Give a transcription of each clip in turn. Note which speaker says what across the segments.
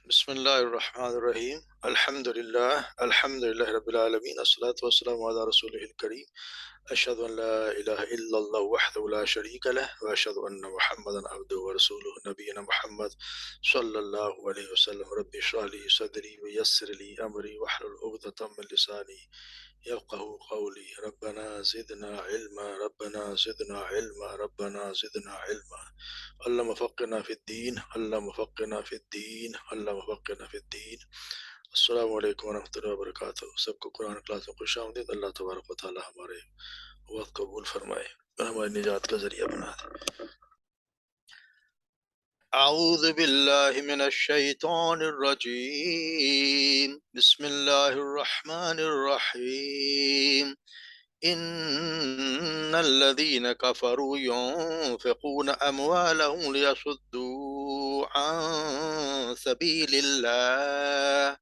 Speaker 1: بسم الله الرحمن الرحيم الحمد لله رب العالمين الصلاة والسلام على رسوله الكريم أشهد أن لا إله إلا الله وحده لا شريك له وأشهد أن محمدا عبده ورسوله نبينا محمد صلى الله عليه وسلم رب اشرح لي صدري ويسر لي أمري واحلل عقدة من لساني يفقه قولي ربنا زدنا علما ربنا زدنا علما ربنا زدنا علما اللهم فقنا في الدين اللهم فقنا في الدين اللهم فقنا في الدین۔ السلام علیکم ورحمۃ اللہ وبرکاتہ۔ سب کو قرآن کلاس میں خوش آمدید۔ اللہ تبارک و تعالی ہمارے وقت قبول فرمائے اور ہماری نجات کا ذریعہ بنا دے۔ اعوذ باللہ من الشیطان الرجیم، بسم اللہ الرحمن الرحیم۔ ان الذين كفروا ينفقون اموالهم ليصدوا عن سبيل الله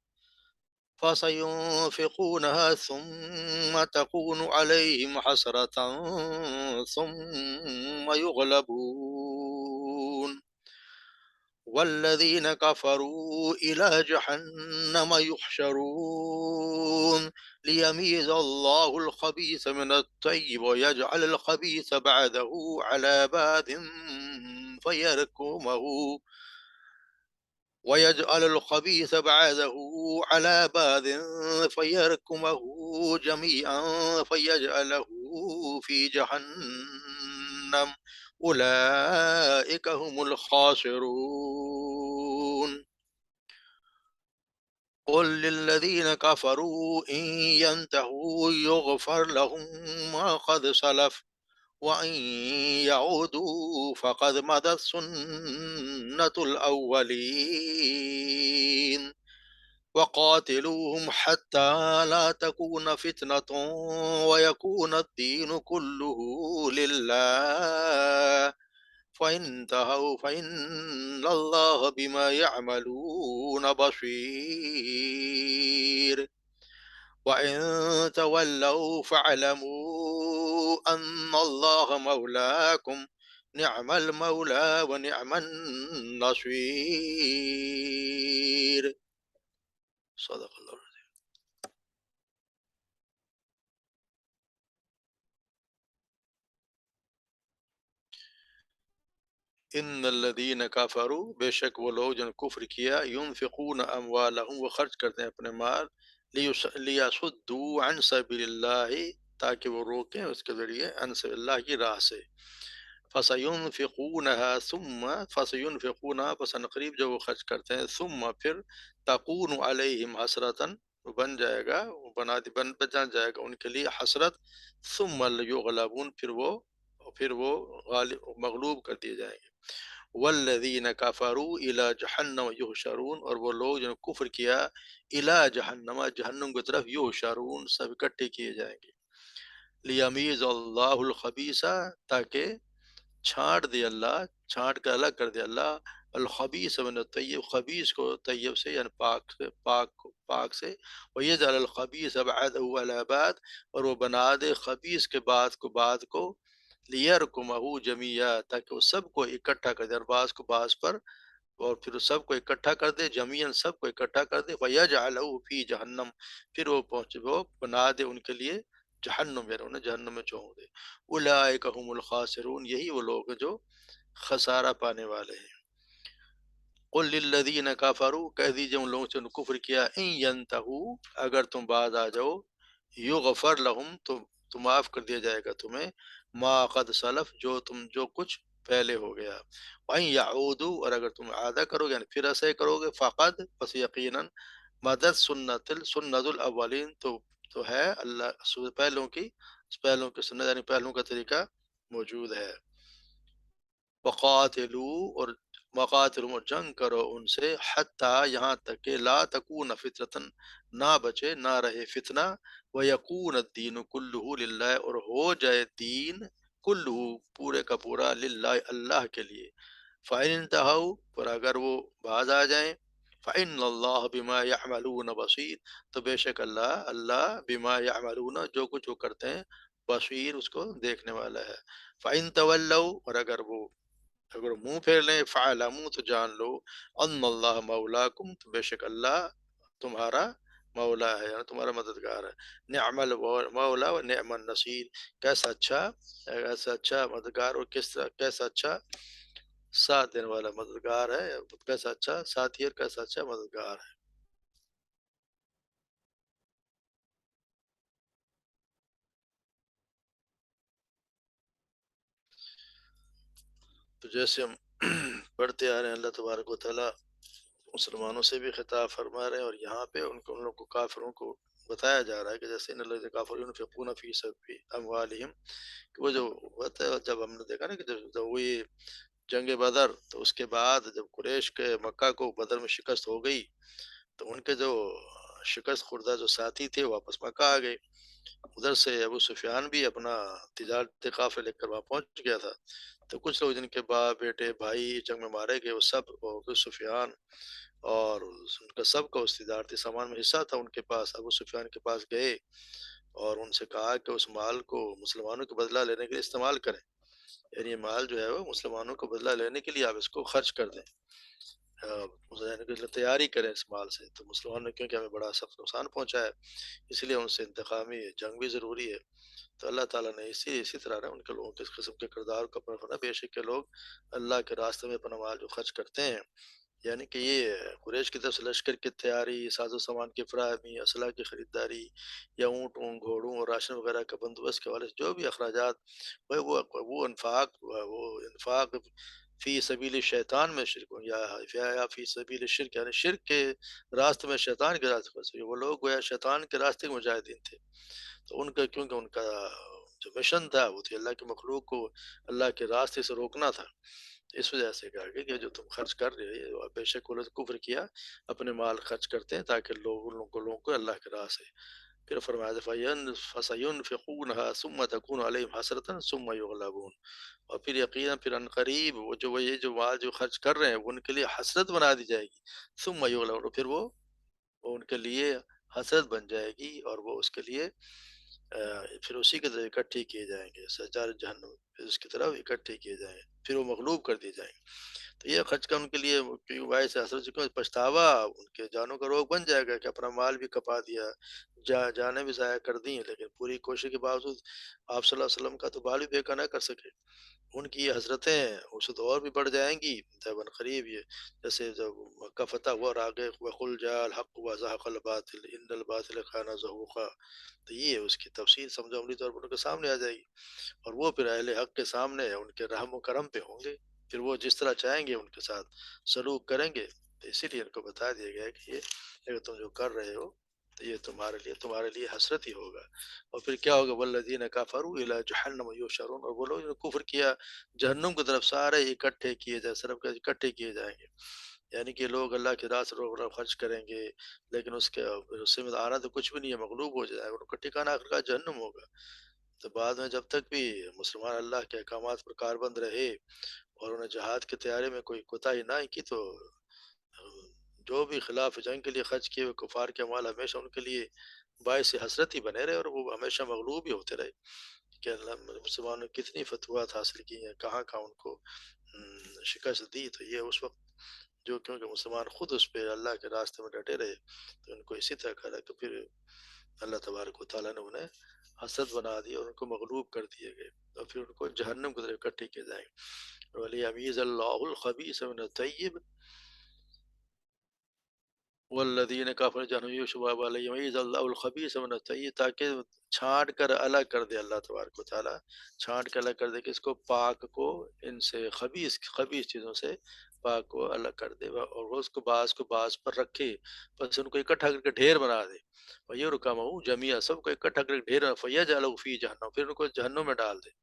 Speaker 1: فسينفقونها ثم تكون عليهم حسرة ثم يغلبون والذين كفروا إلى جهنم يحشرون ليميز الله الخبيث من الطيب ويجعل الخبيث بعده على بعض فيركمه جميعا فيجعله في جهنم أولئك هم الخاسرون۔ قل للذين كفروا إن ينتهوا يغفر لهم ما قد سلف وإن يعودوا فقد مضت سنة الأولين وقاتلوهم حتى لا تكون فتنة ويكون الدين كله لله فإن انتهوا فإن الله بما يعملون بصير وإن تولوا فاعلموا أن الله مولاكم نعم المولى ونعم النصير۔ صدق اللہ العظیم۔ ان الذین کفروا، بے شک وہ لوگ جنہوں نے کفر کیا، ينفقون اموالہم، وہ خرچ کرتے ہیں اپنے مال، لیصدوا عن سبیل اللہ، تاکہ وہ روکیں اس کے ذریعے عن سبیل اللہ کی راہ سے، فسينفقونها ثم فسينفقونها، پس قریب جب وہ خرچ کرتے ہیں، ثم پھر تکون علیہم حسرتاً، بن جائے گا بن جائے گا ان کے لیے حسرت، ثم یغلبون، پھر وہ مغلوب کر دیے جائیں گے۔ والذین کفروا الی جہنم یحشرون، اور وہ لوگ جنہوں نے کفر کیا، الی جہنم، جہنم کی طرف، یحشرون، سب اکٹھے کیے جائیں گے۔ لیمیز اللہ الخبیث، تاکہ چھانٹ کر الگ کر دے اللہ، الخبیث من الطیب، خبیث کو طیب سے، یعنی پاک سے، ویجعل الخبیث بعدہ علی بعد، اور وہ بنا دے خبیث کے بعد کو لیرکمہ جمیعا، تاکہ وہ سب کو اکٹھا کر دے، بعض کو بعض پر، اور پھر سب کو اکٹھا کر دے، جمیعاً سب کو اکٹھا کر دے، ویجعلہ فی جہنم، پھر وہ بنا دے ان کے لیے جہنم، یعنی انہیں جہنم میں چھوڑ دے۔ اولئک هم الخاسرون، یہی وہ لوگ ہیں جو خسارہ پانے والے ہیں۔ قل للذین کفروا، کہہ دیجئے ان لوگوں سے جنہوں نے کفر کیا، ان ینتہوا، اگر تم باز آ جاؤ، یغفر لہم، تو معاف کر دیا جائے گا تمہیں، ما قد سلف، جو کچھ پہلے ہو گیا، وَإِن يَعُودُوا، اور اگر تم عادہ کرو گے، یعنی پھر ایسے کرو گے، فقد، پس یقیناً، مدد سنت الاولین، تو ہے اللہ پہلوں کی سنت، یعنی پہلوں کا طریقہ موجود ہے۔ وقاتلوا اور جنگ کرو ان سے، حتیٰ یہاں تک کہ لا تکون فتنۃ، نہ بچے نہ رہے فتنہ، ویکون الدین کلہ للہ، اور ہو جائے دین کلہ پورے کا پورا، للہ اللہ کے لیے، فإن انتہوا، پر اگر وہ باز آ جائیں، فإن اللہ بما یعملون بصیر، تو بے شک اللہ بما یعملون، جو کچھ وہ کرتے ہیں، بصیر، اس کو دیکھنے والا ہے۔ فإن تولوا، اور اگر وہ اگر منہ پھیر لیں فعلموا تو جان لو ان اللہ مولاکم تو بے شک اللہ تمہارا مولا ہے، یعنی تمہارا مددگار ہے۔ نعم المولا و نعم النصیر، کیسا اچھا، کیسا اچھا مددگار، اور کس طرح کیسا اچھا ساتھ دینے والا مددگار ہے، کیسا اچھا ساتھی اور کیسا اچھا مددگار ہے۔ تو جیسے ہم پڑھتے آ رہے ہیں، اللہ تبارک و تعالیٰ مسلمانوں سے بھی خطاب فرما رہے ہیں، اور یہاں پہ ان لوگ کو کافروں کو بتایا جا رہا ہے کہ جیسے ان الذین کفروا ينفقون فی سبیل اموالہم، کہ وہ جو ہوتا ہے، جب ہم نے دیکھا نا کہ جب ہوئی جنگ بدر، تو اس کے بعد جب قریش کے مکہ کو بدر میں شکست ہو گئی، تو ان کے جو شکست خوردہ جو ساتھی تھے واپس مکہ آ گئے۔ ادھر سے ابو سفیان بھی اپنا تجارتی قافلے لے کر وہاں پہنچ گیا تھا، تو کچھ لوگ جن کے باپ بیٹے بھائی جنگ میں مارے گئے، وہ سب ابو سفیان اور ان کا سب کا اس تجارتی سامان میں حصہ تھا ان کے پاس، ابو سفیان کے پاس گئے اور ان سے کہا کہ اس مال کو مسلمانوں کے بدلہ لینے کے لیے استعمال کریں، یعنی یہ مال جو ہے وہ مسلمانوں کو بدلہ لینے کے لیے آپ اس کو خرچ کر دیں، یعنی کہ تیاری کریں اس مال سے، تو مسلمانوں نے کیونکہ ہمیں بڑا سخت نقصان پہنچا ہے، اس لیے ان سے انتقامی جنگ بھی ضروری ہے۔ تو اللہ تعالیٰ نے اسی طرح ان کے لوگوں کے اس قسم کے کردار کو اپنا فرمایا، بے شک کے لوگ اللہ کے راستے میں اپنا مال جو خرچ کرتے ہیں، یعنی کہ یہ قریش کی طرف سے لشکر کی تیاری، ساز و سامان کی فراہمی، اسلحہ کی خریداری، یا اونٹوں گھوڑوں اور راشن وغیرہ کا بندوبست کے حوالے سے جو بھی اخراجات، وہ انفاق فی سبیل شیطان میں شرک ہوں، یا فی سبیل شرک، یعنی شرک کے راستے میں، شیطان کے راستے میں، وہ لوگ گویا شیطان کے راستے کے مجاہدین تھے، تو ان کا کیونکہ ان کا جو مشن تھا وہ تھی اللہ کے مخلوق کو اللہ کے راستے سے روکنا تھا، اس وجہ سے کہا گیا کہ جو تم خرچ کر رہے ہو، بے شک انہوں نے کفر کیا، اپنے مال خرچ کرتے ہیں تاکہ لوگوں کو اللہ کے راہ سے، پھر فرمایا فَسَيُنْفِقُونَهَا ثُمَّ تَكُونُ عَلَيْهِمْ حَسْرَةً ثُمَّ يُغْلَبُونَ، اور پھر یقیناً پھر ان قریب وہ یہ جو مال جو خرچ کر رہے ہیں وہ ان کے لیے حسرت بنا دی جائے گی، ثُمَّ يُغْلَبُونَ، پھر وہ ان کے لیے حسرت بن جائے گی، اور وہ اس کے لیے پھر اسی کی طرف اکٹھے کیے جائیں گے، سجار جہنم، پھر اس کی طرف اکٹھے کیے جائیں گے، پھر وہ مغلوب کر دیے جائیں گے۔ تو یہ خرچ کا ان کے لیے کیوں باعث حسرت، کیوں پچھتاوا ان کے جانوں کا روگ بن جائے گا کہ اپنا مال بھی کپا دیا، جانیں بھی ضائع کر دی، لیکن پوری کوشش کے باوجود آپ صلی اللہ علیہ وسلم کا تو بال بھی بیکا نہ کر سکے، ان کی یہ حضرتیں اس سے تو اور بھی بڑھ جائیں گی جب ان قریب یہ، جیسے جب مکہ فتح ہوا اور آگے وَقُلْ جَاءَ الْحَقُّ وَزَهَقَ الْبَاطِلُ إِنَّ الْبَاطِلَ كَانَ زَهُوقًا، تو یہ اس کی تفصیل سمجھو عملی طور پر ان کے سامنے آ جائے گی، اور وہ پھر اہل حق کے سامنے ان کے رحم و کرم پہ ہوں گے، پھر وہ جس طرح چاہیں گے ان کے ساتھ سلوک کریں گے، تو اسی لیے ان کو بتا دیا گیا ہے کہ یہ اگر تم جو کر رہے ہو تو یہ تمہارے لیے حسرت ہی ہوگا، اور پھر کیا ہوگا، والذین کفروا الی جہنم یحشرون، اور وہ لوگ جنہوں نے کفر کیا جہنم کی طرف سارے اکٹھے کیے جائیں، صرف اکٹھے کیے جائیں گے، یعنی کہ لوگ اللہ کے راہ سے خرچ کریں گے، لیکن اس سے آنا تو کچھ بھی نہیں ہے، مغلوب ہو جائے گا، ان کا ٹھکانہ آخر کا جہنم ہوگا۔ تو بعد میں جب تک بھی مسلمان اللہ کے احکامات پر کاربند رہے اور انہیں جہاد کی تیاری میں کوئی کوتاہی نہ کی، تو جو بھی خلاف جنگ کے لیے خرچ کیے ہوئے کفار کے مال ہمیشہ ان کے لیے باعث حسرت ہی بنے رہے، اور وہ ہمیشہ مغلوب ہی ہوتے رہے، کہ اللہ مسلمانوں نے کتنی فتوحات حاصل کی ہیں، کہاں کہاں ان کو شکست دی، تو یہ اس وقت جو کیونکہ مسلمان خود اس پہ اللہ کے راستے میں ڈٹے رہے، تو ان کو اسی طرح کرا کہ پھر اللہ تبارک و تعالیٰ نے انہیں حسد بنا دی اور ان کو مغلوب کر دیے گئے، اور پھر ان کو جہنم کی طرف اکٹھے کیے جائیں گے۔ وَلِيَمِيزَ اللَّهُ الْخَبِيثَ مِنَ الطَّيِّبِ والذین کافروا جہنم یشرب علیہم ویعظ اللہ الخبیث من الطیب، تاکہ چھانٹ کر الگ کر دے اللہ تبارک و تعالیٰ، چھانٹ کر الگ کر دے کہ اس کو پاک کو ان سے خبیث چیزوں سے پاک کو الگ کر دے، اور وہ اس کو بعض پر رکھے، بس ان کو اکٹھا کر کے ڈھیر بنا دے، وَيُرْكَمَهُ جَمِيعًا، سب کو اکٹھا کر کے ڈھیر، فَيَجْعَلَهُ فِي جَهَنَّمَ، پھر ان کو جہنم میں ڈال دے،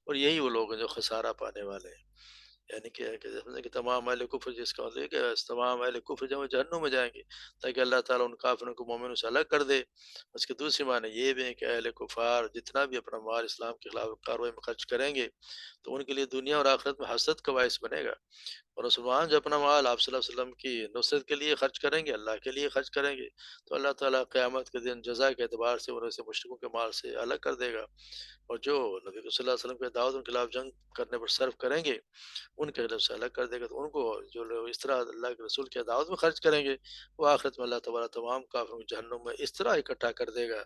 Speaker 1: اور یہی وہ لوگ ہیں جو خسارہ پانے والے ہیں، یعنی کہ تمام اہل کفر، جس کا مطلب ہے کہ تمام اہل کفر جب وہ جہنم میں جائیں گے، تاکہ اللہ تعالیٰ ان کافروں کو مومنوں سے الگ کر دے۔ اس کے دوسری معنی یہ بھی ہے کہ اہل کفار جتنا بھی اپنا مال اسلام کے خلاف کاروائی میں خرچ کریں گے، تو ان کے لیے دنیا اور آخرت میں حسرت کا باعث بنے گا، اور مسلمان جو اپنا مال آپ صلی اللہ علیہ وسلم کی نصرت کے لیے خرچ کریں گے، اللہ کے لیے خرچ کریں گے، تو اللہ تعالیٰ قیامت کے دن جزا کے اعتبار سے انہیں سے مشرکوں کے مال سے الگ کر دے گا۔ اور جو نبی صلی اللہ علیہ وسلم کے دعوت کے خلاف جنگ کرنے پر صرف کریں گے، ان کے طرف سے الگ کر دے گا، تو ان کو جو لوگ اس طرح اللہ کے رسول کی دعوت میں خرچ کریں گے، وہ آخرت میں اللہ تعالیٰ تمام کافروں کو جہنم میں اس طرح اکٹھا کر دے گا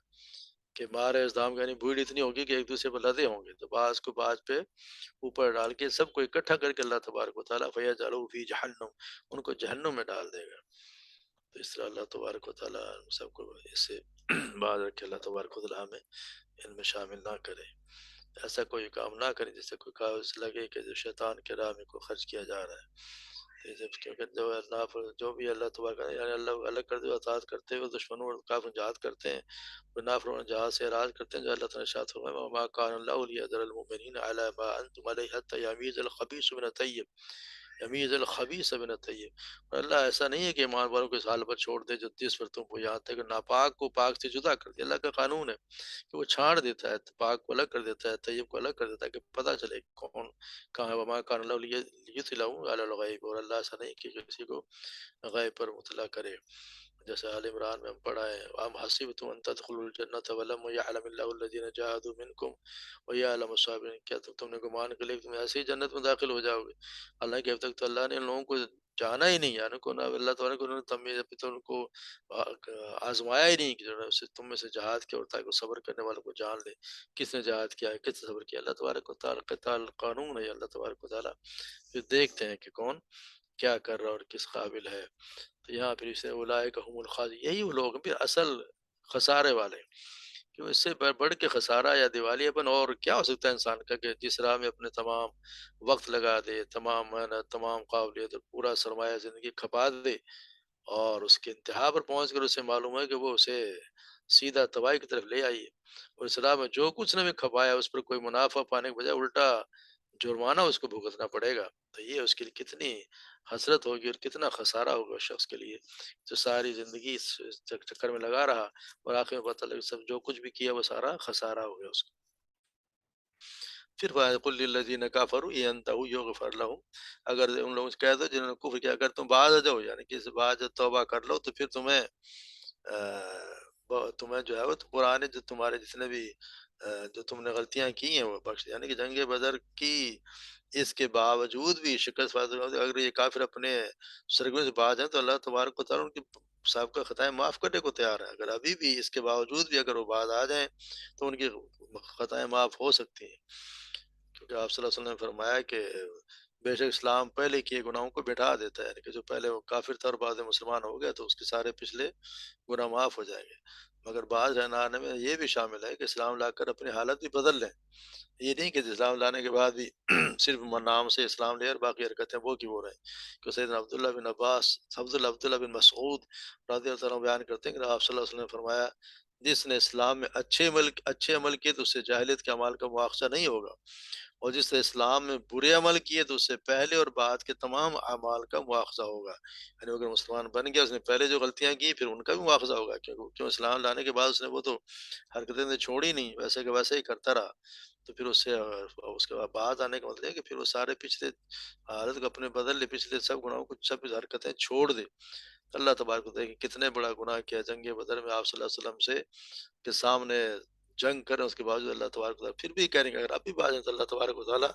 Speaker 1: کہ مارے اس دام یعنی بھیڑ اتنی ہوگی کہ ایک دوسرے پر لدے ہوں گے، تو بعض کو بعض پہ اوپر ڈال کے سب کو اکٹھا کر کے اللہ تبارک و تعالیٰ فیجعلہ فی جہنم، ان کو جہنم میں ڈال دے گا۔ تو اس طرح اللہ تبارک و تعالیٰ ہم سب کو اس سے باز رکھے، اللہ تبارک و تعالیٰ ہمیں ان میں شامل نہ کرے، ایسا کوئی کام نہ کریں جس سے کوئی کاغذ لگے کہ جو شیطان کے راہ میں کو خرچ کیا جا رہا ہے۔ کیونکہ جو اللہ جو بھی اللہ تبارک یعنی اللہ الگ کرتے ہوئے اطاعت کرتے ہوئے دشمنوں اور کافر جہاد کرتے ہیں، نافرمان جہاد سے اراض کرتے ہیں، جو اللہ تعالیٰ نے ارشاد فرمایا وما كان الله ليذر المؤمنين على ما انتم عليه حتى يميز الخبيث من الطيب، یمیز الخبیث من الطیب، اور اللہ ایسا نہیں ہے کہ ایمان والوں کو اس حال پر چھوڑ دے جو جس پر تم کو یہاں تک ناپاک کو پاک سے جدا کر دے۔ اللہ کا قانون ہے کہ وہ چھاڑ دیتا ہے، پاک کو الگ کر دیتا ہے، طیب کو الگ کر دیتا ہے کہ پتہ چلے کون کہاں ہے۔ وما كان الله ليطلعوا على الغیب، اور اللہ ایسا نہیں کہ کسی کو غیب پر مطلع کرے۔ جیسے آل عمران میں ہم پڑھا ہے ام حسبتم ان تدخلوا الجنۃ ولما يعلم الله الذين جاهدوا منكم ويعلم الصابرين، کیا تم نے گمان کر لیا کہ تم ایسے ہی جنت میں داخل ہو جاؤ گے، حالانکہ اب تک تو اللہ نے ان لوگوں کو جانا ہی نہیں، یعنی کو نہ اللہ تعالیٰ کو تمیز ابھی تو ان کو آزمایا ہی نہیں کہ جو ہے اسے تم میں سے جہاد کیا ہوتا ہے کہ صبر کرنے والوں کو جان لے، کس نے جہاد کیا ہے، کس نے صبر کیا۔ اللہ تبارک و تعالیٰ قتال قانون ہے، اللہ تبارک و تعالیٰ پھر دیکھتے ہیں کہ کون کیا کر رہا ہے اور کس قابل ہے۔ تو یہاں پھر اسے اولئک هم الخاسرون، یہی وہ لوگ ہیں پھر اصل خسارے والے، کہ اس سے بڑھ کے خسارہ یا دیوالیاپن اور کیا ہو سکتا ہے انسان کا، کہ جس راہ میں اپنے تمام وقت لگا دے، تمام محنت، تمام قابلیت اور پورا سرمایہ زندگی کھپا دے، اور اس کے انتہا پر پہنچ کر اسے معلوم ہے کہ وہ اسے سیدھا تباہی کی طرف لے آئی ہے، اور اس راہ میں جو کچھ نے بھی کھپایا اس پر کوئی منافع پانے کے بجائے الٹا جرمانہ اس کو بھگتنا پڑے گا، تو یہ اس کے لیے کتنی حسرت ہوگی اور کتنا خسارہ ہوگا اس شخص کے لیے جو ساری زندگی اس چکر میں لگا رہا اور آخر میں پتہ لگا سب جو کچھ بھی کیا وہ سارا خسارہ ہو گیا اس کا۔ پھر قل للذین کفروا ان ينتهوا یغفر لهم، اگر ان لوگوں سے کہہ دو جنہوں نے کفر کیا اگر تم باز آ جاؤ، یعنی کہ اس باز توبہ کر لو تو پھر تمہیں جو ہے وہ تو پرانے جو تمہارے جتنے بھی جو تم نے غلطیاں کی ہیں وہ بخش، یعنی کہ جنگ بدر کی اس کے باوجود بھی شکست، اگر یہ کافر اپنے سرگرمیوں سے باز ہیں تو اللہ تبارک و تعالیٰ ان کی سابقہ خطائیں معاف کرنے کو تیار ہے، اگر ابھی بھی اس کے باوجود بھی اگر وہ باز آ جائیں تو ان کی خطائیں معاف ہو سکتی ہیں، کیونکہ آپ صلی اللہ علیہ وسلم نے فرمایا کہ بے شک اسلام پہلے کیے گناہوں کو بٹھا دیتا ہے، یعنی کہ جو پہلے وہ کافر تھا اور بعد میں مسلمان ہو گیا تو اس کے سارے پچھلے گناہ معاف ہو جائیں گے، مگر بعض رہنا آنے میں یہ بھی شامل ہے کہ اسلام لا کر اپنی حالت بھی بدل لیں، یہ نہیں کہ اسلام لانے کے بعد بھی صرف نام سے اسلام لے اور باقی حرکتیں وہ کی وہ رہیں، کہ سیدنا عبداللہ بن عباس عبداللہ بن مسعود رضی اللہ تعالیٰ عنہ بیان کرتے ہیں کہ آپ صلی اللہ علیہ وسلم نے فرمایا جس نے اسلام میں اچھے عمل کیے تو اس سے جاہلیت کے اعمال کا مواخذہ نہیں ہوگا، اور جس نے اسلام میں برے عمل کیے تو اس سے پہلے اور بعد کے تمام اعمال کا مواخذہ ہوگا، یعنی اگر مسلمان بن گیا اس نے پہلے جو غلطیاں کی پھر ان کا بھی مواخذہ ہوگا، کیوں اسلام لانے کے بعد اس نے وہ تو حرکتیں نے چھوڑی نہیں، ویسے کہ ویسے ہی کرتا رہا، تو پھر اس سے اس کے بعد آنے کا مطلب ہے کہ پھر وہ سارے پچھلے حالت کو اپنے بدل لے، پچھلے سب گناہوں کو سب حرکتیں چھوڑ دے، اللہ تبارک و تعالیٰ کہ کتنے بڑا گناہ کیا جنگ بدر میں آپ صلی اللہ علیہ وسلم سے کے سامنے جنگ کریں، اس کے باوجود اللہ تبارک و تعالیٰ پھر بھی کہہ رہے ہیں کہ اگر اب بھی باز ہیں تو اللہ تبارک و تعالیٰ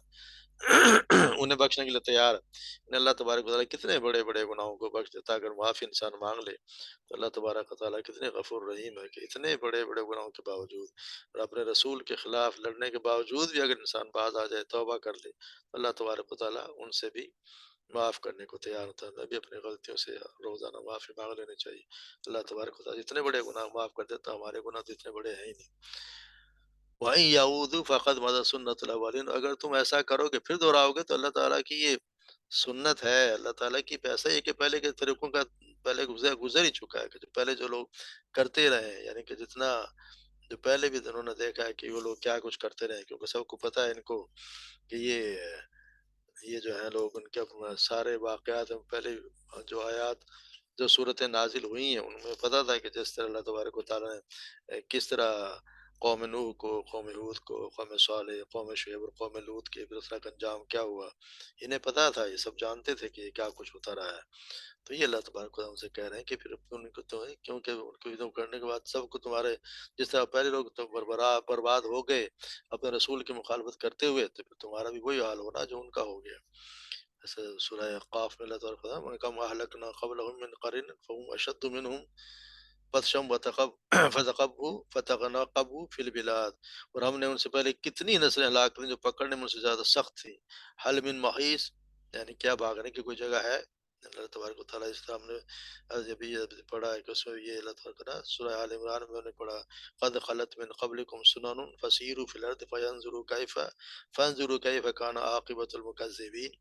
Speaker 1: انہیں بخشنے کے لیے تیار ہے، انہیں اللہ تبارک و تعالیٰ کتنے بڑے بڑے گناہوں کو بخش دیتا، اگر معافی انسان مانگ لے تو اللہ تبارک و تعالیٰ کتنے غفور رحیم ہے کہ اتنے بڑے بڑے گناہوں کے باوجود اور اپنے رسول کے خلاف لڑنے کے باوجود بھی اگر انسان باز آ جائے توبہ کر لے تو اللہ تبارک و تعالیٰ ان سے بھی معاف کرنے کو تیار ہوتا ہے، ہمیں بھی اپنی غلطیوں سے روزانہ معافی مانگ لینی چاہیے، اللہ تبارک و تعالیٰ اتنے بڑے گناہ معاف کر دیتا، ہمارے گناہ تو اتنے بڑے ہیں ہی نہیں۔ وَإِن يَعُودُوا فَقَدْ مَضَتْ سُنَّتُ الْأَوَّلِينَ، اگر تم ایسا کرو گے پھر دوہراؤ گے تو اللہ تعالیٰ کی یہ سنت ہے، اللہ تعالیٰ کی ایسا ہی ہے کہ پہلے کے طریقوں کا پہلے گزر ہی چکا ہے، کہ جو پہلے جو لوگ کرتے رہے ہیں، یعنی کہ جتنا جو پہلے بھی انہوں نے دیکھا ہے کہ وہ لوگ کیا کچھ کرتے رہے، کیونکہ سب کو پتہ ہے ان کو کہ یہ جو ہے لوگ ان کے سارے واقعات ہیں، پہلے جو آیات جو صورتیں نازل ہوئی ہیں ان میں پتہ تھا کہ جس طرح اللہ تبارک و تعالیٰ نے کس طرح قوم نوح کو، قوم ہود کو، قوم صالح، قوم شعیب اور قوم لوط کے پھر اس کا انجام کیا ہوا، انہیں پتہ تھا، یہ سب جانتے تھے کہ کیا کچھ ہوتا رہا ہے۔ تو یہ اللہ تبارک و تعالیٰ ہم سے کہہ رہے ہیں کہ پھر ان کو تو کیونکہ ان کو ادھر کرنے کے بعد سب کو تمہارے، جس طرح پہلے لوگ تو برباد ہو گئے اپنے رسول کی مخالفت کرتے ہوئے، تو پھر تمہارا بھی وہی حال ہونا جو ان کا ہو گیا۔ جیسے سورہ قاف میں اللہ تعالیٰ فرماتا ہے وَكَمْ أَهْلَكْنَا قَبْلَهُم مِّن قَرْنٍ فَهُمْ أَشَدُّ مِنْهُم بطشًا فتقبوا فی البلاد، اور ہم نے ان سے پہلے کتنی نسلیں ہلاک کریں جو پکڑنے میں ان سے زیادہ سخت تھی۔ حل من محیص، یعنی کیا بھاگنے کی کوئی جگہ ہے؟ اللہ تبارک و تعالیٰ اس طرح ہم نے جب یہ پڑھا ہے کہ اس میں یہ اللہ تبارک و سورہ آل عمران میں نے پڑھا قد خلت من قبلکم سنن فسیروا فی الارض فانظروا کیف کان عاقبۃ المکذبین،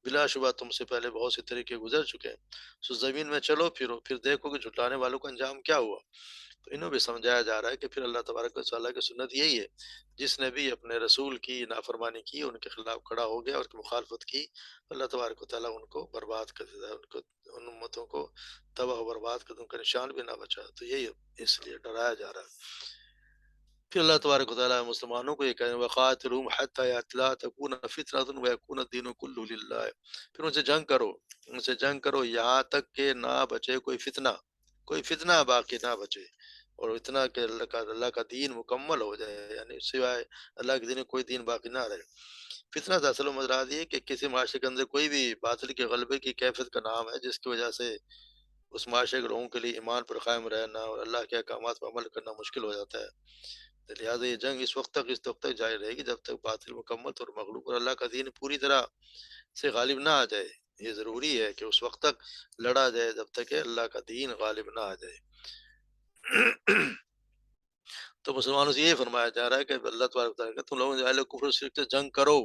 Speaker 1: بلا شبہ تم سے پہلے بہت سے طریقے گزر چکے ہیں، سو زمین میں چلو پھرو، پھر دیکھو کہ جھٹلانے والوں کا انجام کیا ہوا۔ تو انہوں بھی سمجھایا جا رہا ہے کہ پھر اللہ تبارک و تعالیٰ کی سنت یہی ہے، جس نے بھی اپنے رسول کی نافرمانی کی، ان کے خلاف کھڑا ہو گیا اور کی مخالفت کی، اللہ تبارک و تعالیٰ ان کو برباد کر دیتا ہے، ان کو ان امتوں کو تباہ و برباد کر دے، ان کا نشان بھی نہ بچا۔ تو یہی اس لیے ڈرایا جا رہا ہے۔ پھر اللہ تبارک و تعالیٰ مسلمانوں کو یہ کہہ رہے ہیں وَقَاتِلُوهُمْ حَتَّىٰ لَا تَكُونَ فِتْنَةٌ وَيَكُونَ الدِّينُ كُلُّهُ لِلَّهِ، پھر ان سے جنگ کرو، ان سے جنگ کرو یہاں تک کہ نہ بچے کوئی فتنہ، کوئی فتنہ باقی نہ بچے، اور اتنا کہ اللہ کا دین مکمل ہو جائے، یعنی سوائے اللہ کے دین کوئی دین باقی نہ رہے۔ فتنہ دراصل مراد یہ ہے کہ کسی معاشرے کے اندر کوئی بھی باطل کے غلبے کی کیفیت کا نام ہے، جس کی وجہ سے اس معاشرے کے لوگوں کے لیے ایمان پر قائم رہنا اور اللہ کے احکامات پر عمل کرنا مشکل ہو جاتا ہے۔ تو لہٰذا یہ جنگ اس وقت تک جاری رہے گی جب تک باطل مکمل طور پر مغلوب اور اللہ کا دین پوری طرح سے غالب نہ آ جائے۔ یہ ضروری ہے کہ اس وقت تک لڑا جائے جب تک کہ اللہ کا دین غالب نہ آ جائے۔ تو مسلمانوں سے یہ فرمایا جا رہا ہے کہ اللہ تبارک و تعالیٰ کہ تم لوگوں نے اہل کفر و شرک سے جنگ کرو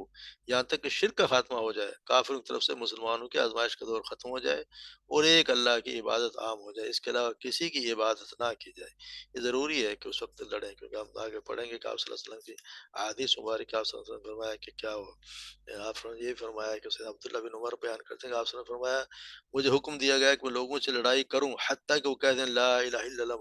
Speaker 1: یہاں تک کہ شرک کا خاتمہ ہو جائے، کافروں کی طرف سے مسلمانوں کی آزمائش کا دور ختم ہو جائے اور ایک اللہ کی عبادت عام ہو جائے، اس کے علاوہ کسی کی عبادت نہ کی جائے۔ یہ ضروری ہے کہ اس وقت لڑیں، کیونکہ ہم آگے پڑھیں گے کہ آپ صلی اللہ علیہ وسلم کی احادیث مبارک، آپ صلی اللہ علیہ وسلم نے فرمایا کہ کیا ہو، آپ نے یہ فرمایا کہ سید عبداللہ بن عمر بیان کرتے ہیں کہ آپ صلی اللہ علیہ وسلم نے فرمایا مجھے حکم دیا گیا کہ میں لوگوں سے لڑائی کروں حتیٰ کہ وہ کہہ دیں لا الہ الا اللہ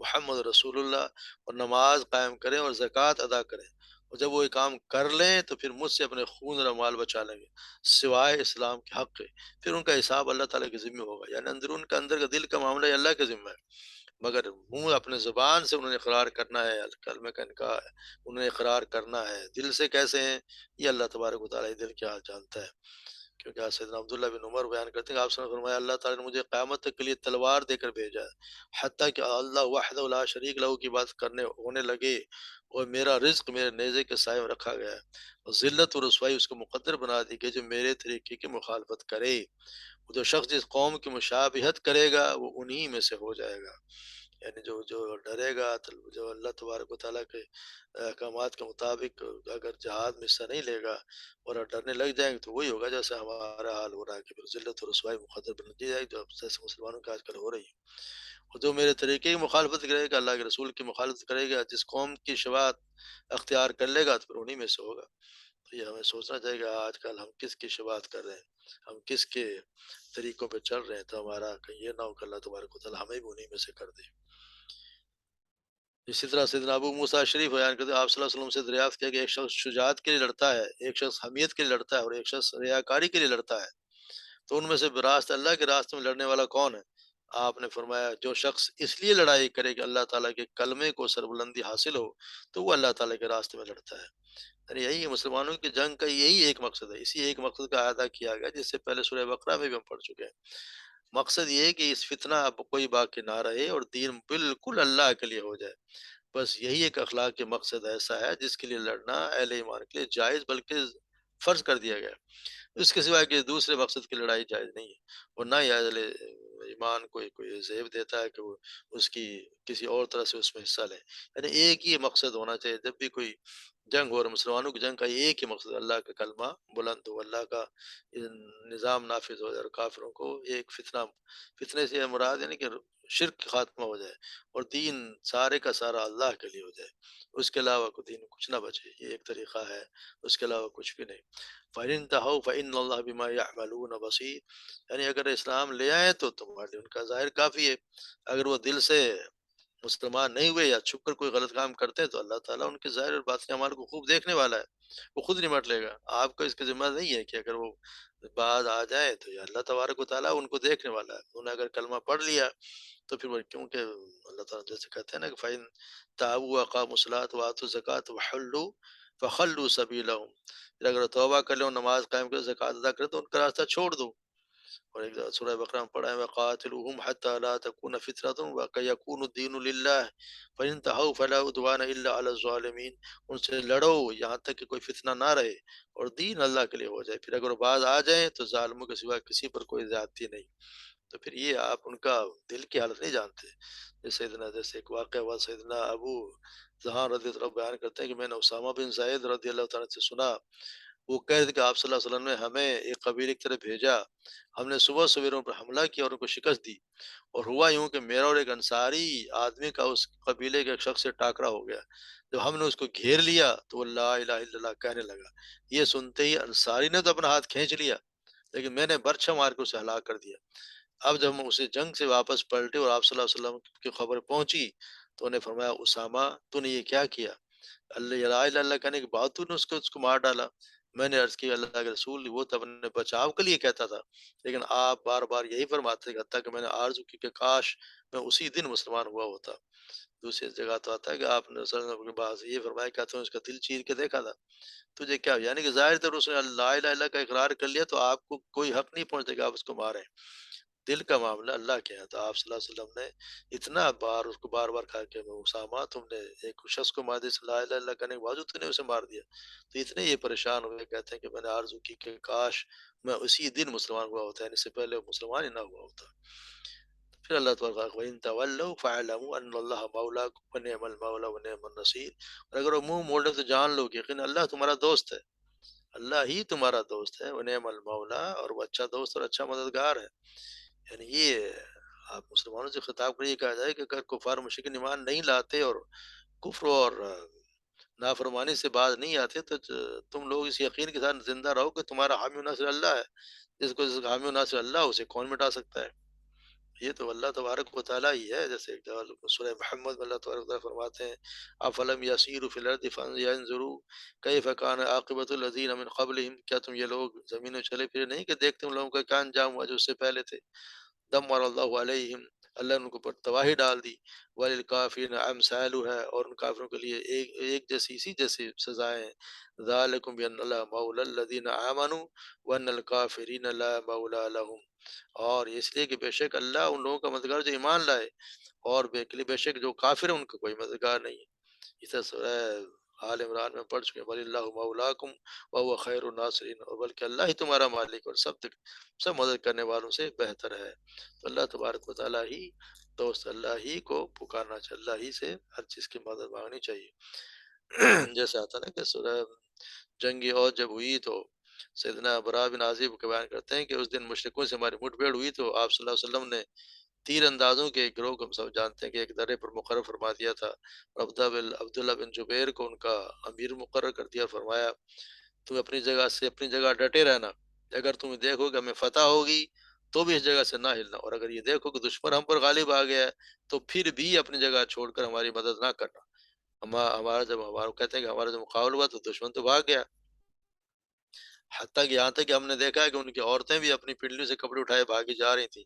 Speaker 1: محمد رسول اللہ، اور نماز قائم کریں اور زکوٰۃ ادا کریں، اور جب وہ یہ کام کر لیں تو پھر مجھ سے اپنے خون اور مال بچا لیں گے سوائے اسلام کے حق کے، پھر ان کا حساب اللہ تعالیٰ کے ذمہ ہوگا، یعنی اندرون کا اندر کا دل کا معاملہ یہ اللہ کے ذمہ ہے، مگر منہ اپنے زبان سے انہوں نے اقرار کرنا ہے، کلمہ کا انکار انہوں نے اقرار کرنا ہے، دل سے کیسے ہیں یہ اللہ تبارک و تعالیٰ دل کیا جانتا ہے۔ کیونکہ آپ سیدنا عبداللہ بن عمر بیان کرتے ہیں کہ آپ نے فرمایا اللہ تعالیٰ نے مجھے قیامت تک کے لیے تلوار دے کر بھیجا ہے، حتیٰ کہ اللہ وحدہ لا شریک لہو کی بات کرنے ہونے لگے اور میرا رزق میرے نیزے کے سائے میں رکھا گیا ہے، اور ذلت اور رسوائی اس کو مقدر بنا دی کہ جو میرے طریقے کی مخالفت کرے، وہ جو شخص جس قوم کی مشابہت کرے گا وہ انہی میں سے ہو جائے گا، یعنی جو ڈرے گا، جو اللہ تبارک و تعالیٰ کے احکامات کے مطابق اگر جہاد میں حصہ نہیں لے گا اور ڈرنے لگ جائیں گے تو وہی ہوگا جیسے ہمارا حال ہو رہا ہے کہ پھر ذلت و رسوائی مقدر بن دی جائے گی، جو جیسے مسلمانوں کے آج کل ہو رہی ہے۔ اور جو میرے طریقے کی مخالفت کرے گا، اللہ کے رسول کی مخالفت کرے گا، جس قوم کی شباعت اختیار کر لے گا تو پھر انہی میں سے ہوگا۔ تو یہ ہمیں سوچنا چاہیے کہ آج کل ہم کس کی شباعت کر رہے ہیں، ہم کس کے طریقوں پہ چل رہے ہیں، تو ہمارا کہیں یہ نہ ہو کہ اللہ تبارک و تعالیٰ ہمیں بھی انہی میں سے کر دے۔ اسی طرح سیدنا ابو موسیٰ شریف بیان کرتے ہیں آپ صلی اللہ علیہ وسلم سے دریافت کیا کہ ایک شخص شجاعت کے لیے لڑتا ہے، ایک شخص حمیت کے لیے لڑتا ہے اور ایک شخص ریاکاری کے لیے لڑتا ہے، تو ان میں سے براست اللہ کے راستے میں لڑنے والا کون ہے؟ آپ نے فرمایا جو شخص اس لیے لڑائی کرے کہ اللہ تعالیٰ کے کلمے کو سربلندی حاصل ہو تو وہ اللہ تعالیٰ کے راستے میں لڑتا ہے۔ یعنی یہی مسلمانوں کی جنگ کا یہی ایک مقصد ہے، اسی ایک مقصد کا اعادہ کیا گیا جس سے پہلے سورہ بقرہ میں بھی ہم پڑھ چکے ہیں۔ مقصد یہ ہے کہ اس فتنہ اب کوئی باقی نہ رہے اور دین بالکل اللہ کے لیے ہو جائے، بس یہی ایک اخلاق کے مقصد ایسا ہے جس کے لیے لڑنا اہل ایمان کے لیے جائز بلکہ فرض کر دیا گیا ہے، اس کے سوا کہ دوسرے مقصد کی لڑائی جائز نہیں ہے، اور نہ ہی اہل ایمان کوئی زیب دیتا ہے کہ وہ اس کی کسی اور طرح سے اس میں حصہ لیں، یعنی ایک ہی مقصد ہونا چاہیے جب بھی کوئی جنگ ہو، اور مسلمانوں کی جنگ کا ایک ہی مقصد اللہ کا کلمہ بلند ہو، اللہ کا نظام نافذ ہو جائے اور کافروں کو ایک فتنے سے مراد یعنی کہ شرک کا خاتمہ ہو جائے اور دین سارے کا سارا اللہ کے لیے ہو جائے، اس کے علاوہ کوئی دین کچھ نہ بچے، یہ ایک طریقہ ہے، اس کے علاوہ کچھ بھی نہیں۔ فَإِنْ انتَهَوْا فَإِنَّ اللَّهَ بِمَا يَعْمَلُونَ بَصِيرٌ، یعنی اگر اسلام لے آئے تو تمہارے لیے ان کا ظاہر کافی ہے، اگر وہ دل سے مسلمان نہیں ہوئے یا چھپ کر کوئی غلط کام کرتے ہیں تو اللہ تعالیٰ ان کے ظاہر اور باطنی اعمال کو خوب دیکھنے والا ہے، وہ خود نمٹ لے گا۔ آپ کو اس کی ذمہ نہیں ہے کہ اگر وہ بعد آ جائے تو یہ اللہ تبارک و تعالیٰ ان کو دیکھنے والا ہے۔ انہوں نے اگر کلمہ پڑھ لیا تو پھر وہ، کیونکہ اللہ تعالیٰ جیسے کہتے ہیں نا کہ فَإِن تَابُوا وَأَقَامُوا الصَّلَاةَ وَآتُوا الزَّكَاةَ وَخَلُّوا فَخَلُّوا سَبِيلَهُم، پھر اگر توبہ کر لیں اور نماز قائم کریں، زکوٰۃ ادا کریں تو ان کا راستہ چھوڑ دو۔ اور ایک سورہ بقرہ میں پڑھا ہے وَقَاتِلُوهُمْ حَتَّىٰ لَا تَكُونَ فِتْنَةٌ وَيَكُونَ الدِّينُ لِلَّهِ فَإِن انتَهَوْا فَلَا عُدْوَانَ إِلَّا عَلَى الظَّالِمِينَ، ان سے لڑو یہاں تک کہ کوئی فتنہ نہ رہے اور دین اللہ کے لیے ہو جائے، پھر اگر وہ باز آ جائیں تو ظالموں کے سوا کسی پر کوئی زیادتی نہیں۔ تو پھر یہ آپ ان کا دل کی حالت نہیں جانتے۔ جیسے ایک واقعہ ہوا، سیدنا ابو ذہان رضی اللہ عنہ بیان کرتے ہیں کہ میں نے اسامہ بن زید رضی اللہ تعالیٰ سے سنا، وہ کہہ رہے تھے کہ آپ صلی اللہ علیہ وسلم نے ہمیں ایک قبیلے کی طرف بھیجا، ہم نے صبح سویروں پر حملہ کیا اور ان کو شکست دی، اور ہوا یوں کہ میرا اور ایک انصاری آدمی کا اس قبیلے کے ایک شخص سے ٹاکرا ہو گیا۔ جب ہم نے اس کو گھیر لیا تو وہ لا الہ الا اللہ کہنے لگا۔ یہ سنتے ہی انصاری نے تو اپنا ہاتھ کھینچ لیا، لیکن میں نے برچھا مار کے اسے ہلاک کر دیا۔ اب جب ہم اسے جنگ سے واپس پلٹے اور آپ صلی اللہ علیہ وسلم کی خبر پہنچی تو انہیں فرمایا اسامہ تو نے یہ کیا کیا؟ اللہ لا الہ الا اللہ کہنے کے بعد تو نے اس کو مار ڈالا۔ میں نے عرض کی اللہ کے رسول وہ تو اپنے بچاؤ کے لیے کہتا تھا، لیکن آپ بار بار یہی فرماتے تھے، حتیٰ کہ میں نے آرزو کی کہ کاش میں اسی دن مسلمان ہوا ہوتا۔ دوسری جگہ تو آتا ہے کہ آپ نے صلی اللہ علیہ وسلم کے بعد یہ فرمایا کہ تو نے اس کا دل چیر کے دیکھا تھا، تجھے کیا، یعنی کہ ظاہر طور اس نے لا الہ الا اللہ کا اقرار کر لیا تو آپ کو کوئی حق نہیں پہنچے کہ آپ اس کو ماریں۔ دل کا معاملہ اللہ کے ہیں۔ تو آپ صلی اللہ علیہ وسلم نے اتنا بار اس کو بار بار کہا کہ اسامہ تم نے ایک شخص کو مار دیا، لا الہ الا اللہ کرنے کے باوجود تو نے اسے مار دیا۔ تو اتنے یہ پریشان ہوئے، کہتے ہیں کہ میں نے آرزو کی کہ کاش میں اسی دن مسلمان ہوا ہوتا، یعنی اس سے پہلے وہ مسلمان ہی نہ ہوا ہوتا۔ پھر اللہ تعالیٰ کہ وَإِن تَوَلَّوْا فَاعْلَمُوا أَنَّ اللَّهَ مَوْلَاكُمْ وَنِعْمَ الْمَوْلَىٰ وَنِعْمَ النَّصِيرُ، اور اگر وہ منہ موڑ لیں تو جان لو کہ یقین اللہ تمہارا دوست ہے، اللہ ہی تمہارا دوست ہے، وَنِعْمَ الْمَوْلَىٰ، اور وہ اچھا دوست اور اچھا مددگار ہے۔ یعنی یہ آپ مسلمانوں سے خطاب کر یہ کہا جائے کہ اگر کفار مشرکین ایمان نہیں لاتے اور کفر اور نافرمانی سے باز نہیں آتے تو تم لوگ اس یقین کے ساتھ زندہ رہو کہ تمہارا حامی و ناصر اللہ ہے، جس کا حامی و ناصر اللہ اسے کون مٹا سکتا ہے؟ یہ تو اللہ تبارک و تعالیٰ ہی ہے۔ جیسے ایک جگہ سورہ محمد میں اللہ تبارک و تعالیٰ فرماتے ہیں افلم یسیروا فی الارض فینظروا کیف کان عاقبۃ الذین من قبلہم، کیا تم یہ لوگ زمین میں چلے پھرے نہیں کہ دیکھتے ان لوگوں کا کیا انجام ہوا جو اس سے پہلے تھے؟ دمر اللہ علیہم، اللہ نے ان کو پر تباہی ڈال دی، وللکافرین امثالها، اور ان کافروں کے لیے ایک جیسی اسی جیسی سزائیں ہیں، ذالکم بان اللہ مولا الذین آمنوا وان الکافرین لا مولا لهم، اور اس لیے کہ بے شک اللہ ان لوگوں کا مددگار جو ایمان لائے، اور بے شک جو کافر ہیں ان کا کوئی مددگار نہیں ہے۔ اس طرح سورہ آل عمران میں پڑھ چکے ہیں ولی اللہ مولاکم وهو خیر الناصرین، اور بلکہ اللہ ہی تمہارا مالک اور سب مدد کرنے والوں سے بہتر ہے۔ تو اللہ تبارک و تعالیٰ ہی دوست، اللہ ہی کو پکارنا چاہیے، اللہ ہی سے ہر چیز کی مدد مانگنی چاہیے۔ جیسے آتا نا کہ سورہ جنگ عہد جب ہوئی تو سیدنا برا بن عازب کے بیان کرتے ہیں کہ اس دن مشرکوں سے ہماری مٹ بھیڑ ہوئی تو آپ صلی اللہ علیہ وسلم نے تیر اندازوں کے ایک گروہ کو، ہم سب جانتے ہیں کہ ایک درے پر مقرر فرما دیا تھا، عبداللہ بن جبیر کو ان کا امیر مقرر کر دیا، فرمایا تم اپنی جگہ ڈٹے رہنا، اگر تم دیکھو کہ ہمیں فتح ہوگی تو بھی اس جگہ سے نہ ہلنا، اور اگر یہ دیکھو کہ دشمن ہم پر غالب آ گیا ہے تو پھر بھی اپنی جگہ چھوڑ کر ہماری مدد نہ کرنا۔ ہمارا کہتے ہیں کہ ہمارا جب مقابلہ ہوا تو دشمن تو بھاگ گیا، حتیٰ کہ یہاں تک کہ ہم نے دیکھا ہے کہ ان کی عورتیں بھی اپنی پنڈلیوں سے کپڑے اٹھائے بھاگی جا رہی تھیں۔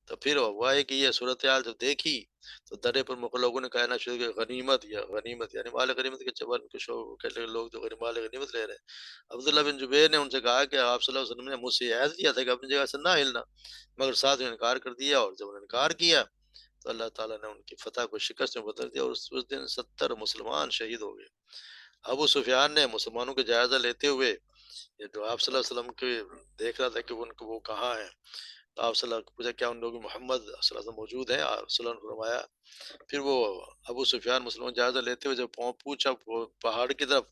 Speaker 1: تو پھر ہوا ہے کہ یہ صورتحال جب دیکھی تو درے پر لوگوں نے کہنا شروع کیا غنیمت یا غنیمت، یعنی مال غنیمت کے چبر کے کہتے لوگ تو مال غنیمت لے رہے ہیں۔ عبداللہ بن جبیر نے ان سے کہا کہ آپ صلی اللہ علیہ وسلم نے مجھ سے یہ عہد کیا تھا کہ اپنی جگہ سے نہ ہلنا، مگر ساتھ میں انکار کر دیا، اور جب انہوں نے انکار کیا تو اللہ تعالیٰ نے ان کی فتح کو شکست میں بدل دیا، اور اس دن 70 مسلمان شہید ہو گئے۔ ابو سفیان نے مسلمانوں کا جائزہ لیتے ہوئے، یہ جو آپ صلی اللہ علیہ وسلم کے دیکھ رہا تھا کہ ان کو وہ کہاں ہیں، تو آپ صلی اللہ علیہ وسلم پوچھا کیا ان لوگوں میں محمد صلی اللہ علیہ وسلم موجود ہیں؟ آپ صلی اللہ علیہ وسلم نے فرمایا، پھر وہ ابو سفیان مسلمان جائزہ لیتے ہوئے جب پوچھا وہ پہاڑ کی طرف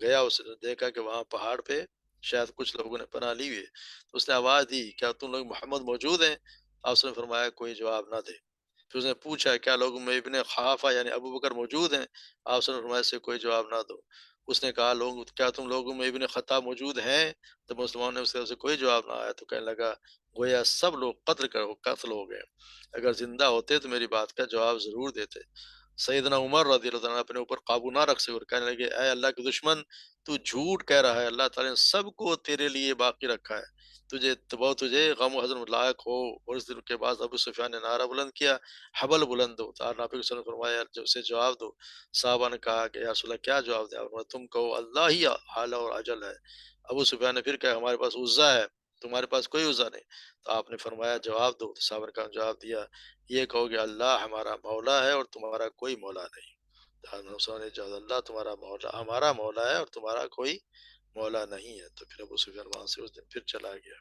Speaker 1: گیا، اس نے دیکھا کہ وہاں پہاڑ پہ شاید کچھ لوگوں نے پناہ لی ہوئی ہے، تو اس نے آواز دی کیا تم لوگ محمد موجود ہیں؟ آپ صلی اللہ علیہ وسلم نے فرمایا کوئی جواب نہ دے۔ پھر اس نے پوچھا کیا لوگ میں ابن خافہ یعنی ابو بکر موجود ہیں؟ آپ صلی اللہ علیہ وسلم نے فرمایا اس سے کوئی جواب نہ دو۔ اس نے کہا لوگ کیا تم لوگوں میں ابن خطاب موجود ہیں؟ تو مسلمانوں نے اس طرف سے کوئی جواب نہ آیا تو کہنے لگا گویا سب لوگ قتل ہو گئے، اگر زندہ ہوتے تو میری بات کا جواب ضرور دیتے۔ سیدنا عمر رضی اللہ عنہ اپنے اوپر قابو نہ رکھ سکے اور کہنے لگے اے اللہ کے دشمن، تو جھوٹ کہہ رہا ہے، اللہ تعالیٰ نے سب کو تیرے لیے باقی رکھا ہے، تجھے غم و حزن لائق ہو۔ اور اس دن کے بعد ابو سفیان نے نعرہ بلند کیا حبل بلند ہو، تو نبی صلی اللہ علیہ وسلم نے فرمایا جب اسے جواب دو۔ صحابہ نے کہا کہ یا رسول اللہ کیا جواب دیں؟ فرمایا تم کہو اللہ ہی حال اور اجل ہے۔ ابو سفیان نے پھر کہا ہمارے پاس عزا ہے، تمہارے پاس کوئی عزا نہیں۔ تو آپ نے فرمایا جواب دو۔ تو صحابہ نے کہا جواب دیا یہ کہو کہ اللہ ہمارا مولا ہے اور تمہارا کوئی مولا نہیں۔ نے جواب اللہ تمہارا مولا ہمارا مولا ہے اور تمہارا کوئی مولا نہیں ہے۔ تو پھر ابو سفیان وہاں سے اس دن پھر چلا گیا۔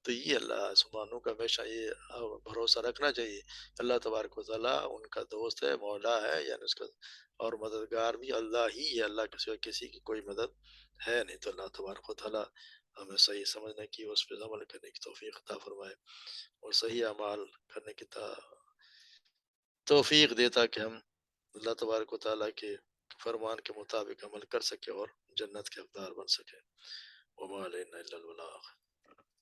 Speaker 1: تو یہ اللہ مسلمانوں کا ہمیشہ یہ بھروسہ رکھنا چاہیے، اللہ تبارک و تعالیٰ ان کا دوست ہے، مولا ہے، یعنی اس کا اور مددگار بھی اللہ ہی ہے، اللہ کے سوا کسی کی کوئی مدد ہے نہیں۔ تو اللہ تبارک و تعالیٰ ہمیں صحیح سمجھنے کی، اس پہ عمل کرنے کی توفیق عطا فرمائے اور صحیح اعمال کرنے کی توفیق دے تاکہ ہم اللہ تبارک و تعالیٰ کے فرمان کے مطابق عمل کر سکے اور جنت کے حقدار بن سکے۔ وما علینا الا البلاغ۔